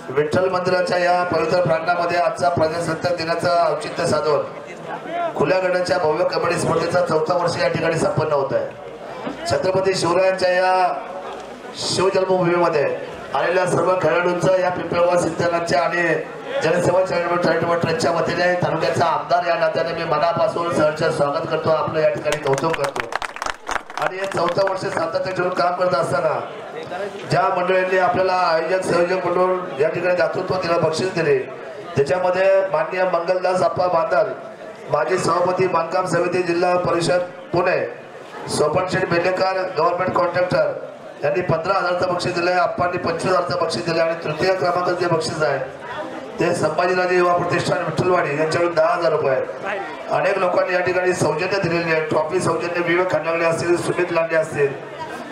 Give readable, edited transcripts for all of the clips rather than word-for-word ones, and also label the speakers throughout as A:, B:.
A: विठ्ठल मंदिराच्या या पवित्र प्रांगणामध्ये आजचा प्रजासत्ताक दिनाचा औचित्य साधून खुल्या गटाच्या भव्य कबड्डी स्पर्धेचा 4था वर्ष या ठिकाणी संपन्न होत आहे। छत्रपती शिवरायांच्या या शिवजन्मभूमीमध्ये आलेल्या सर्व खेळाडूंचं या पिंपळगाव सिद्धनाथच्या आणि जनसेवा चॅरिटेबल ट्रस्टच्या वतीने तालुक्याचा आमदार या नात्याने मी मनापासून सहर्ष स्वागत करतो, आपलं या ठिकाणी कौतुक करतो। आणि हे 4थं वर्ष सातत्य ठेवून काम करत असताना ज्या मंडळींनी आपल्याला आयोजक संयोजक म्हणून या ठिकाणी दातृत्व दिलं, बक्षीस दिले, त्याच्यामध्ये माननीय मंगलदास अप्पा बांदल, माजी सभापती बांधकाम समिती जिल्हा परिषद पुणे, सोपन शेठ बेलेकर गव्हर्नमेंट कॉन्ट्रॅक्टर यांनी 15,000चं बक्षीस दिले, अप्पांनी 25,000चं बक्षीस दिले आणि तृतीय क्रमांकाचे जे बक्षीस आहे ते संभाजीराजे युवा प्रतिष्ठान विठ्ठलवाडी यांच्याकडून 10,000 रुपये। अनेक लोकांनी या ठिकाणी सौजन्य दिलेली आहे। ट्रॉफी सौजन्य विवेक खंडागळे असतील, सुमित लांडे असतील,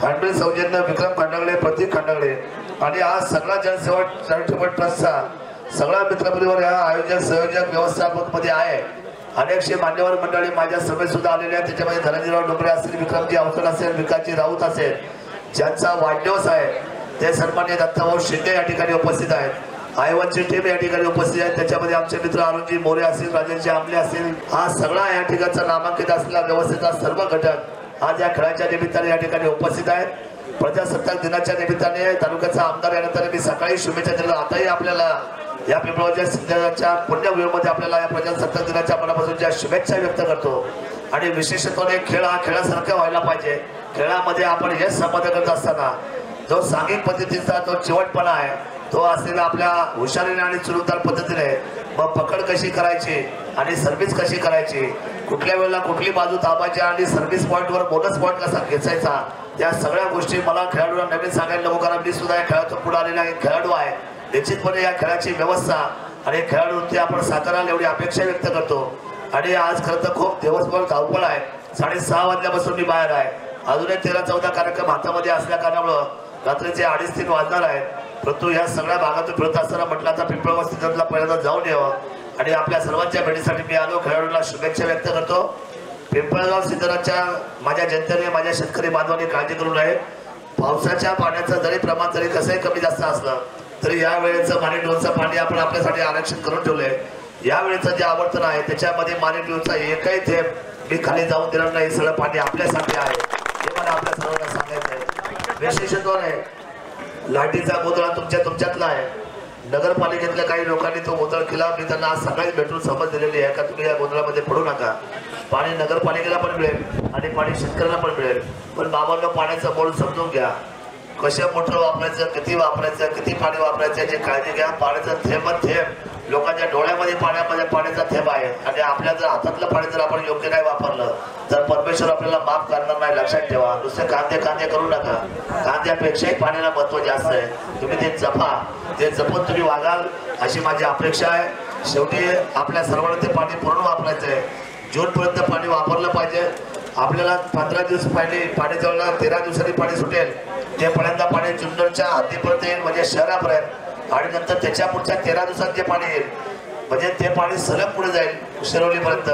A: हँडबिल सौजन्य विक्रम खंडागळे, प्रतीक खंडागळे आणि आज सगळा जनसेवा चॅरिटेबल ट्रस्टचा सगळा मित्रपरिवार या आयोजक संयोजक व्यवस्थापक मध्ये आहे। अनेकशे मान्यवर मंडळी माझ्या सभेत सुद्धा आलेले आहेत। त्याच्यामध्ये धनंजयराव डोंगरे असतील, विक्रमजी अवतड असेल, विकासजी राऊत असेल, ज्यांचा वाढदिवस आहे ते सन्माननीय दत्ताभाऊ शिंदे या ठिकाणी उपस्थित आहेत। आयवनची टीम या ठिकाणी उपस्थित आहे, त्याच्यामध्ये आमचे मित्र अरुणजी मोरे असतील, राजेशजी आमले असतील, हा सगळा या ठिकाणचा नामांकित असलेला व्यवस्थेचा सर्व घटक आज या खेळाच्या निमित्ताने या ठिकाणी उपस्थित आहेत। प्रजासत्ताक दिनाच्या निमित्ताने तालुक्याचा आमदार यानंतर मी सकाळी शुभेच्छा दिल्या। आताही आपल्याला या पिंपळगावच्या सिद्धनाथच्या पुण्यभूमीमध्ये आपल्याला या प्रजासत्ताक दिनाच्या मनापासून ज्या शुभेच्छा व्यक्त करतो आणि विशेषत्वाने खेळ हा खेळासारखा व्हायला पाहिजे। खेळामध्ये आपण हे संपादन करत असताना जो सांघिक पद्धतीचा जो चिवटपणा आहे तो असलेला आपल्या हुशारीने आणि चुरुकदार पद्धतीने मग पकड कशी करायची आणि सर्व्हिस कशी करायची, कुठल्या वेळेला कुठली बाजू दाबायची आणि सर्व्हिस पॉईंटवर बोनस पॉईंट कसा घेसायचा, त्या सगळ्या गोष्टी मला खेळाडूंना नवीन सांगायला नको, कारण मी सुद्धा या खेळातून पुढे आलेला एक खेळाडू आहे। निश्चितपणे या खेळाची व्यवस्था आणि खेळाडू ते आपण साकाराल एवढी अपेक्षा व्यक्त करतो। आणि आज खरं तर खूप दिवसभर धावपळ आहे, 6:30 वाजल्यापासून मी बाहेर आहे, अजूनही 13-14 कार्यक्रम हातामध्ये असल्या कारणामुळं रात्रीचे 2:30-3 वाजणार आहेत। परंतु या सगळ्या भागातून फिरत असताना म्हटलं आता पिंपळगाव सिद्धनाथला पहिल्यांदा जाऊन यावं आणि आपल्या सर्वांच्या भेटीसाठी मी आलो। खेळाडूंना शुभेच्छा व्यक्त करतो। पिंपळगाव सिद्धनाथच्या माझ्या जनतेने, माझ्या शेतकरी बांधवांनी काळजी करू नये। पावसाच्या पाण्याचं जरी प्रमाण जरी कसंही कमी जास्त असलं तरी या वेळेचं माने डोलचं पाणी आपण आपल्यासाठी आरक्षित करून ठेवलंय। या वेळेचं जे आवर्तन आहे त्याच्यामध्ये माने डोलचा एकही थेंब मी खाली जाऊन देणार नाही, सगळं पाणी आपल्यासाठी आहे हे मला आपल्या सर्वांना सांगायचं आहे। विशेषत्वाने लाटीचा गोंधळ तुमच्यातला आहे। नगरपालिकेतल्या काही लोकांनी तो गोंधळ केला, मी त्यांना आज सकाळी भेटून समज दिलेली आहे का तुम्ही या गोंधळामध्ये पडू नका। पाणी नगरपालिकेला पण मिळेल आणि पाणी शेतकऱ्यांना पण मिळेल, पण बाबांनो पाण्याचं मोल समजून घ्या, कशा मोटर वापरायचं, किती वापरायचं, किती पाणी वापरायचं याची काळजी घ्या। पाण्याचा थेंब लोकांच्या डोळ्यामध्ये पाण्याचा थेंब आहे आणि आपल्या जर हातातलं पाणी जर आपण योग्य नाही वापरलं तर परमेश्वर आपल्याला माफ करणार नाही, लक्षात ठेवा। नुसते कांदे करू नका, कांद्यापेक्षाही पाण्याला महत्व जास्त आहे। तुम्ही ते जपा, ते जपून तुम्ही वागाल अशी माझी अपेक्षा आहे। शेवटी आपल्या सर्वांना ते पाणी पूर्ण वापरायचं आहे। जूनपर्यंत पाणी वापरलं पाहिजे। आपल्याला 15 दिवस पाणी जवळ 13 दिवसांनी पाणी सुटेल, ते पहिल्यांदा पाणी जुन्नरच्या हद्दीपर्यंत येईल म्हणजे शहरापर्यंत, आणि नंतर त्याच्या पुढच्या 13 दिवसात जे पाणी येईल म्हणजे ते पाणी सलग पुढे जाईल शिरोलीपर्यंत।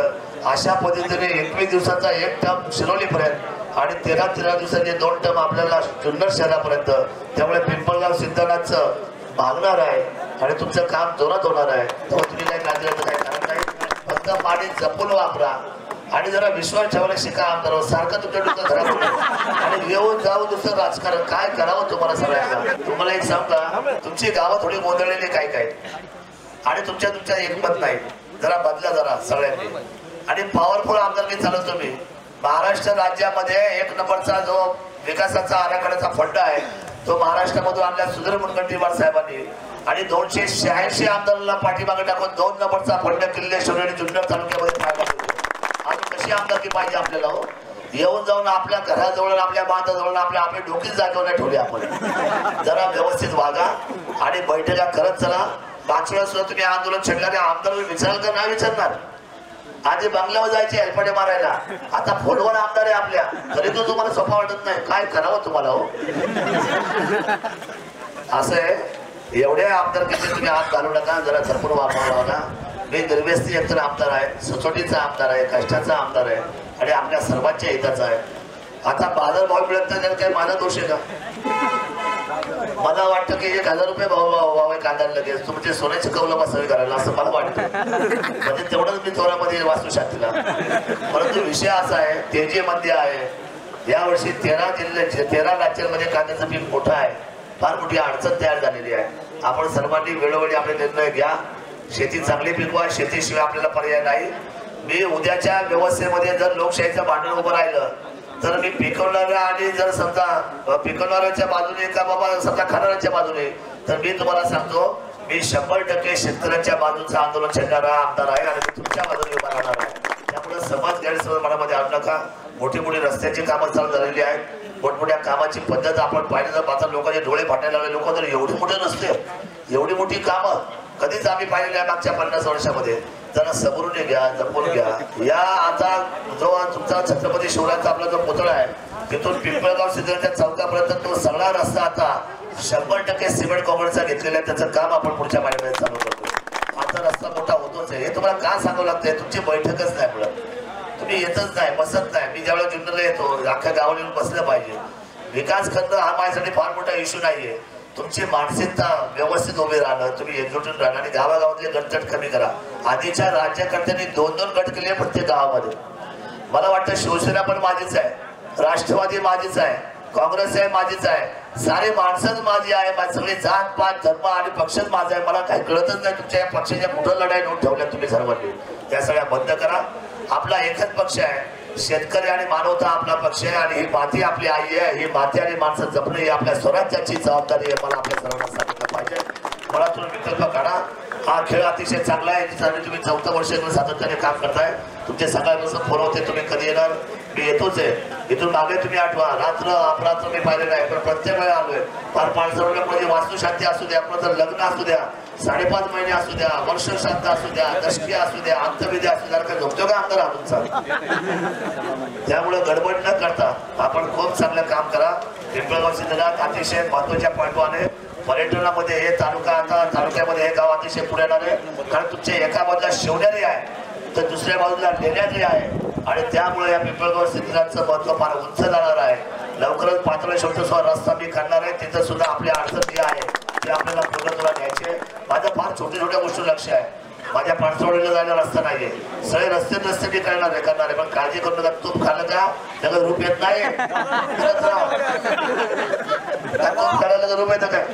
A: अशा पद्धतीने 21 दिवसाचा एक टर्म शिरोलीपर्यंत आणि 13 दिवसाचे 2 टर्म आपल्याला जुन्नर शहरापर्यंत। त्यामुळे पिंपळगाव सिद्धनाथचं भागणार आहे आणि तुमचं काम जोरात होणार आहे। तुम्ही काही काळजी काय कारण नाही, फक्त पाणी जपून वापरा आणि जरा विश्वास ठेवायला शिका। आमदार सारखं तुमच्या डोक्यात धरा आणि येऊन जाऊन दुसरं राजकारण काय करावं तुम्हाला सगळ्यांना। तुम्हाला एक सांगा, तुमची गावं थोडी गोंधळलेली काय आणि तुमच्या एकमत नाही, जरा बदला जरा सगळ्यांनी आणि पॉवरफुल आमदारकी चालवतो मी। महाराष्ट्र राज्यामध्ये 1 नंबरचा जो विकासाचा आराखड्याचा फंड आहे तो महाराष्ट्रामधून आणला सुधीर मुनगंटीवार साहेबांनी आणि 286 आमदारांना पाठीमागे टाकून 2 नंबरचा फंड किल्लेश्वरी आणि जुन्नर तालुक्यामध्ये पाहायला मिळतो। अजून कशी आमदारकी पाहिजे आपल्याला हो? येऊन जाऊन आपल्या घराजवळ आपल्या बांधाजवळ आपली डोकीच जागेवर नाही ठेवली आपण। जरा व्यवस्थित वागा आणि बैठका करत चला। मागच्या वेळेस सुद्धा तुम्ही आंदोलन छेडल्याने आमदारांना विचाराल का नाही विचारणार? आधी बंगल्यावर जायचे हेलपाटे मारायला, आता फोनवर आमदार आहे आपल्या, तरी तो तुम्हाला सोपा वाटत नाही। काय करावं तुम्हाला हो? असं आहे, एवढ्या आमदारकीचे तुम्ही हात घालू नका, जरा झरपूर वापरावा ना। मी निर्व्यस्ती एकतर आमदार आहे, सचोटीचा आमदार आहे, कष्टाचा आमदार आहे आणि आपल्या सर्वांच्या हिताचा आहे। आता बाजारभाव मिळत नाही, काही माझा दोष आहे का? मला वाटतं की 1000 रुपये भाव कांद्याला लगेच तुमचे सोन्याचे कौलं बसावे करायला असं मला वाटतं. म्हणजे तेवढंच मी थोरामध्ये वाचू शांतीला. परंतु विषय असा आहे, तेजी मध्ये आहे. यावर्षी 13 राज्यांमध्ये कांद्याचं पीक मोठं आहे. फार मोठी अडचण तयार झालेली आहे. आपण सर्वांनी वेळोवेळी आपले निर्णय घ्या. शेती चांगली पिकवा, शेतीशिवाय आपल्याला पर्याय नाही. मी उद्याच्या व्यवस्थेमध्ये जर लोकशाहीचं भांडण उभं राहिलं तर मी पिकवणाऱ्या आणि जर समजा पिकवणाऱ्याच्या बाजूने का बाबा समजा खाणाऱ्याच्या बाजूने, तर मी तुम्हाला सांगतो मी 100% शेतकऱ्यांच्या बाजूचं आंदोलन छेडणारा आमदार आहे आणि मी तुमच्या बाजूने उभा राहणार आहे. त्यामुळे समाज गैरसमज मनामध्ये आणू नका. मोठी मोठी रस्त्याची कामं चालू झालेली आहेत. मोठमोठ्या कामाची पद्धत आपण पाहिलं तर आता लोकांचे डोळे फाटायला लागले. लोक तर एवढे मोठे नसते, एवढी मोठी कामं कधीच आम्ही पाहिलेली आहे मागच्या 50 वर्षामध्ये. जरा सबरून घ्या, जपून घ्या. या आता जो तुमचा छत्रपती शिवरायांचा आपला जो पुतळा आहे तिथून पिंपळगाव सिद्धीच्या चौकापर्यंत तो सगळा रस्ता आता 100% सिमेंट काँक्रीटचा घेतलेला आहे. त्याचं काम आपण पुढच्या महिन्यात चालू करतो. आता रस्ता मोठा होतोच आहे. हे तुम्हाला का सांगावं लागतंय? तुमची बैठकच नाही मिळत, तुम्ही येतच नाही, बसत नाही. मी ज्यावेळेला जुन्नरला येतो अख्ख्या गावाला येऊन बसलं पाहिजे. विकास खंड हा माझ्यासाठी फार मोठा इश्यू नाहीये. तुमची मानसिकता व्यवस्थित उभी राहणं, तुम्ही एकजुटून राहणं आणि गावागावातले गटतट कमी करा. आधीच्या राज्यकर्त्यांनी 2-2 गट केले प्रत्येक गावामध्ये. मला वाटतं शिवसेना पण माझीच आहे, राष्ट्रवादी माझीच आहे, काँग्रेस आहे माझीच आहे, सारे माणसंच माझी आहे. सगळे जात पात धर्म आणि पक्षच माझा आहे. मला काही कळतच नाही तुमच्या या पक्षाच्या कुठं लढाई नोट ठेवल्या तुम्ही सर्वांनी. त्या सगळ्या बंद करा. आपला एकच पक्ष आहे, शेतकरी आणि मानवता आपला पक्ष आहे आणि ही माती आपली आई आहे. ही माती आणि माणसं जपणं ही आपल्या स्वराज्याची जबाबदारी आहे. मला आपल्या सर्वांना सांगितलं पाहिजे. मला तुम्ही विकल्प काढा. हा खेळ अतिशय चांगला आहे. तुम्ही 4थं वर्ष सातत्याने काम करताय. तुमचे सकाळपासून फोन होते तुम्ही कधी येणार. मी येतोच आहे. इथून मागे तुम्ही आठवा, रात्र अपरात्र मी पाहिलेलं आहे, पण प्रत्येक वेळा आलोय. फार माणसाला म्हणजे वास्तुशांती असू द्या, आपलं तर लग्न असू द्या, 5.5 महिने असू द्या, वर्ष श्राद्ध असू द्या, दशकी असू द्या, अंतविधी असू द्या, काय झोपतो का आमदार हा तुमचा? त्यामुळे गडबड न करता आपण खूप चांगलं काम करा. पिंपळगाव सिद्धनाथ अतिशय महत्वाच्या पॉईंटवाने पर्यटनामध्ये हे तालुका, आता तालुक्यामध्ये हे गाव अतिशय पुढे येणार आहे. कारण तुमच्या एका बाजूला शिवनेरी आहे तर दुसऱ्या बाजूला लेण्याद्री आहे आणि त्यामुळे या पिंपळगाव सिद्धनाथचं महत्व फार उंच जाणार आहे. लवकरच पाताळेश्वरचा रस्ता मी काढणार आहे. तिथं सुद्धा आपली अडचण जी आहे ते आपल्याला पूर्णत्वाला घ्यायचे. माझं फार छोट्या छोट्या गोष्टी लक्ष आहे. माझ्या पाणसवडीला जायला रस्ता नाहीये. सगळे रस्ते मी करणार आहे. पण काळजी करू नका. तूप खाल्लं का त्याला रूप येत नाही. तूप खायला रूप येतं काय?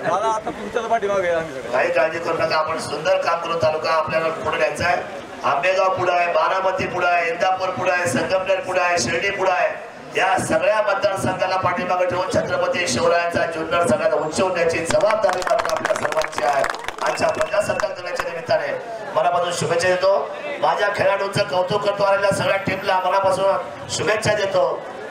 A: काही काळजी करू नका. आपण सुंदर काम करू. तालुका आपल्याला पुढे न्यायचा आहे. आंबेगाव पुढे आहे, बारामती पुढे आहे, इंदापूर पुढे आहे, संगमनेर पुढे आहे, शिर्डी पुढे आहे. या सगळ्या मतदारसंघाला पाठीमागे ठेवून छत्रपती शिवरायांचा जुन्नर सगळ्यात उंचवण्याची जबाबदारी मात्र आपल्या सर्वांची आहे. आजच्या प्रजासत्ताक दिनाच्या निमित्ताने मनापासून शुभेच्छा देतो. माझ्या खेळाडूंचं कौतुक करतो. आलेल्या सगळ्या टीमला मनापासून शुभेच्छा देतो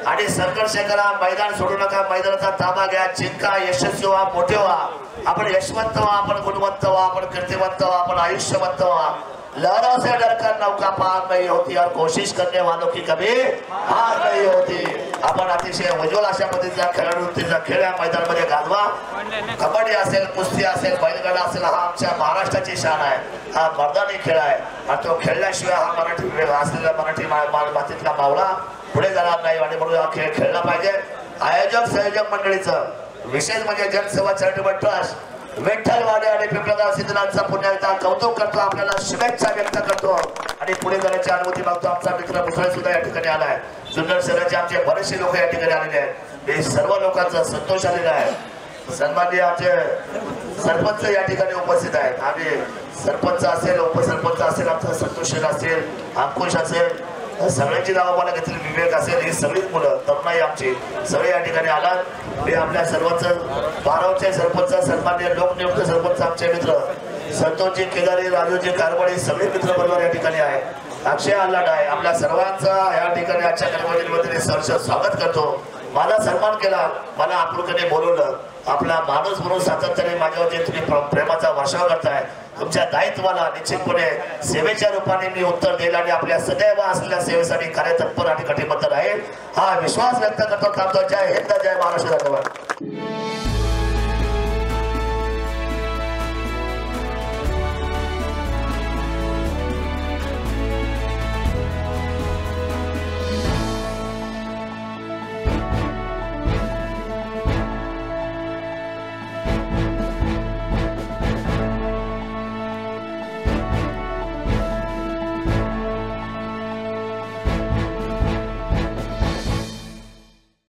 A: आणि संघर्ष करा. मैदान सोडू नका. मैदानाचा ताबा घ्या. जिंका, यशस्वी व्हा, मोठे व्हा. आपण यशवंत व्हा, आपण गुणवंत व्हा, आपण कीर्तिवंत व्हा, आपण आयुष्यवंत व्हा. लहरों से डरकर नौका पार नहीं होती और कोशिश करने वालों की कभी हार नहीं होती. आपण अतिशय उज्ज्वल अशा पद्धतीचा खेळाडूंचा खेळ या मैदानामध्ये गाजवा. कबड्डी असेल, कुस्ती असेल, बैलगाडा असेल, हा आमच्या महाराष्ट्राची शान आहे. हा मर्दानी खेळ आहे आणि तो खेळल्याशिवाय हा मराठी असलेला मराठी मातीतला मावळा पुढे जाणार नाही आणि म्हणून हा खेळ खेळला पाहिजे. आयोजक संयोजक मंडळीचं विशेष म्हणजे जनसेवा चॅरिटेबल ट्रस्ट, विठ्ठलवाडी आणि पिंपळगाव सिद्धनाथचा पुन्हा एकदा कौतुक करतो. आपल्याला शुभेच्छा व्यक्त करतो आणि पुढे जाण्याची अनुमती मागतो. आमचा मित्र मुसळे सुद्धा या ठिकाणी आलाय. जुन्नर शहराचे आमचे बरेचसे लोक या ठिकाणी आलेले आहेत. हे सर्व लोकांचा संतोष आलेला आहे. सन्माननीय आमचे सरपंच या ठिकाणी उपस्थित आहेत आणि सरपंच असेल, उपसरपंच असेल, आमचा संतोष असेल, अंकुश असेल, सगळ्यांची नावं मला घेतली, विवेक असेल, ही सगळीच मुलं तरुणाई आमची सगळे या ठिकाणी आलात. मी आपल्या सर्वांचं बारावचे सरपंच, सन्माननीय लोकनियुक्त सरपंच आमचे मित्र संतोषजी केदारी, राजूजी कारवाडी सगळे मित्र बरोबर या ठिकाणी आहे. अक्षय आल्हाट आहे. आपल्या सर्वांचा या ठिकाणी आजच्या कार्यक्रमामध्ये सहर्ष स्वागत करतो. माझा सन्मान केला, मला आपुलकीने बोलवलं. आपला माणूस म्हणून सातत्याने माझ्यावर जे तुम्ही प्रेमाचा वर्षाव करताय, तुमच्या दायित्वाला निश्चितपणे सेवेच्या रूपाने मी उत्तर देईल आणि आपल्या सदैव असलेल्या सेवेसाठी कार्यतत्पर आणि कटिबद्ध राहील हा विश्वास व्यक्त करतो. थांबतो. जय हिंद, जय महाराष्ट्र. धन्यवाद.